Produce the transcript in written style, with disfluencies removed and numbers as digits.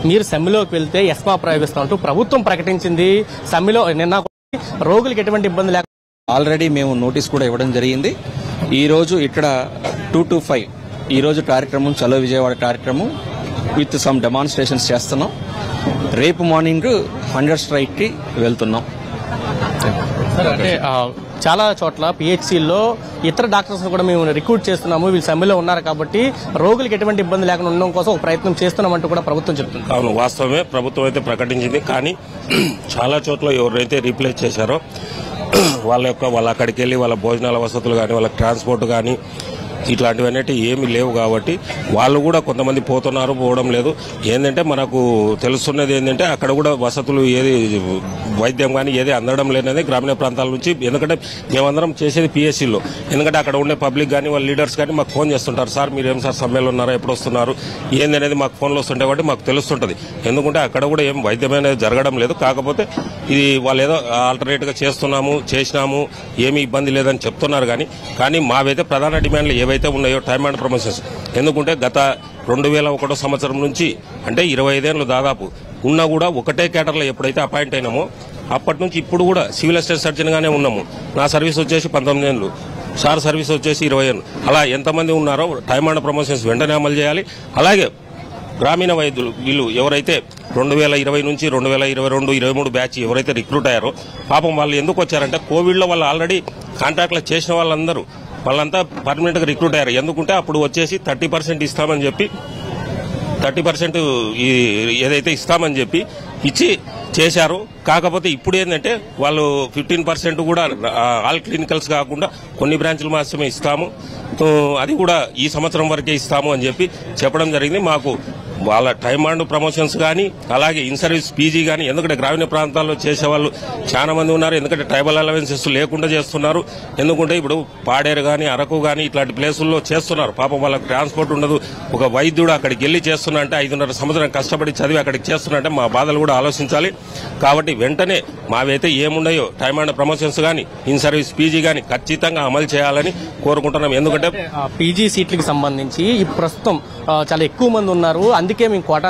మీరు సమ్మెలోకి వెళ్తే ఎస్మా ప్రయోగిస్తామంటూ ప్రభుత్వం ప్రకటించింది. సమ్మెలో నిన్న రోగులకు ఎటువంటి ఇబ్బంది లేక ఆల్రెడీ మేము నోటీస్ కూడా ఇవ్వడం జరిగింది. ఈ రోజు ఇక్కడ 2 to 5 ఈ రోజు కార్యక్రమం చలో విజయవాడ కార్యక్రమం విత్ సమ్ డెమాన్స్ట్రేషన్స్ చేస్తున్నాం. రేపు మార్నింగ్ 100 స్ట్రైక్ కి వెళ్తున్నాం. అంటే చాలా చోట్ల పిహెచ్సిల్లో ఇతర డాక్టర్స్ కూడా మేము రిక్రూట్ చేస్తున్నాము, వీళ్ళు సమ్మెలో ఉన్నారు కాబట్టి రోగులకు ఎటువంటి ఇబ్బంది లేకుండా ఉండడం కోసం ఒక ప్రయత్నం చేస్తున్నామంటూ కూడా ప్రభుత్వం చెప్తుంది. అవును, వాస్తవమే. ప్రభుత్వం అయితే ప్రకటించింది. కానీ చాలా చోట్ల ఎవరైతే రీప్లేస్ చేశారో వాళ్ళ అక్కడికి వెళ్ళి వాళ్ళ భోజనాల వసతులు కానీ వాళ్ళ ట్రాన్స్పోర్ట్ కానీ ఇట్లాంటివన్నీ ఏమీ లేవు కాబట్టి వాళ్ళు కూడా కొంతమంది పోవడం లేదు. ఏంటంటే మనకు తెలుస్తున్నది ఏంటంటే అక్కడ కూడా వసతులు ఏది వైద్యం కానీ ఏది అందడం లేనిది గ్రామీణ ప్రాంతాల నుంచి. ఎందుకంటే మేమందరం చేసేది పిఎస్సీలో. ఎందుకంటే అక్కడ ఉండే పబ్లిక్ కానీ వాళ్ళ లీడర్స్ కానీ మాకు ఫోన్ చేస్తుంటారు, సార్ మీరేం సార్ సమ్మెలో ఉన్నారా, ఎప్పుడు వస్తున్నారు ఏందనేది మాకు ఫోన్లో వస్తుంటే కాబట్టి మాకు తెలుస్తుంటుంది. ఎందుకంటే అక్కడ కూడా ఏం వైద్యం అనేది జరగడం లేదు. కాకపోతే ఇది వాళ్ళు ఏదో ఆల్టర్నేట్గా చేసినాము ఏమీ ఇబ్బంది లేదని చెప్తున్నారు. కానీ మావైతే ప్రధాన డిమాండ్లు ఏవైతే ఉన్నాయో టైమ్ అండ్ ప్రమోషన్స్. ఎందుకంటే గత 2001 సంవత్సరం నుంచి అంటే 25 ఏళ్ళు దాదాపు ఉన్నా కూడా ఒకటే కేటర్లో ఎప్పుడైతే అపాయింట్ అయినామో అప్పటి నుంచి ఇప్పుడు కూడా సివిల్ అసిస్టెంట్ సర్జన్ గానే ఉన్నాము. నా సర్వీస్ వచ్చేసి 19 ఏళ్ళు, సార్ సర్వీస్ వచ్చేసి 20 ఏళ్ళు. అలా ఎంతమంది ఉన్నారో టైమ్ అండ్ ప్రమోషన్స్ వెంటనే అమలు చేయాలి. అలాగే గ్రామీణ వైద్యులు వీళ్ళు ఎవరైతే 2020 నుంచి 2022, 23 బ్యాచ్ ఎవరైతే రిక్రూట్ అయ్యారో పాపం వాళ్ళు ఎందుకు వచ్చారంటే కోవిడ్లో వాళ్ళు ఆల్రెడీ కాంట్రాక్ట్లో చేసిన వాళ్ళంతా పర్మనెంట్ గా రిక్రూట్ అయ్యారు. ఎందుకంటే అప్పుడు వచ్చేసి 30% ఇస్తామని చెప్పి 30% ఏదైతే ఇస్తామని చెప్పి ఇచ్చి చేశారు. కాకపోతే ఇప్పుడు ఏంటంటే వాళ్ళు 15% కూడా ఆల్ క్లినికల్స్ కాకుండా కొన్ని బ్రాంచ్లు మాత్రమే ఇస్తాము, అది కూడా ఈ సంవత్సరం వరకే ఇస్తాము అని చెప్పి చెప్పడం జరిగింది. మాకు వాళ్ళ టైమ్ అండ్ ప్రమోషన్స్ కానీ అలాగే ఇన్ సర్వీస్ పీజీ కానీ, ఎందుకంటే గ్రామీణ ప్రాంతాల్లో చేసేవాళ్ళు చాలా మంది ఉన్నారు. ఎందుకంటే ట్రైబల్ అలవెన్సెస్ లేకుండా చేస్తున్నారు. ఎందుకంటే ఇప్పుడు పాడేరు కానీ అరకు కానీ ఇట్లాంటి ప్లేసుల్లో చేస్తున్నారు. పాపం వాళ్ళకి ట్రాన్స్పోర్ట్ ఉండదు. ఒక వైద్యుడు అక్కడికి వెళ్లి చేస్తున్నా అంటే 5.5 సంవత్సరం కష్టపడి చదివి అక్కడికి చేస్తున్నా అంటే మా బాధలు కూడా ఆలోచించాలి. కాబట్టి వెంటనే మావైతే ఏమున్నాయో టైమ్ అండ్ ప్రమోషన్స్ కానీ ఇన్ సర్వీస్ పీజీ కానీ ఖచ్చితంగా అమలు చేయాలని కోరుకుంటున్నాం. ఎందుకంటే పీజీ సీట్లకు సంబంధించి ప్రస్తుతం చాలా ఎక్కువ మంది ఉన్నారు, అందుకే మేము కోటా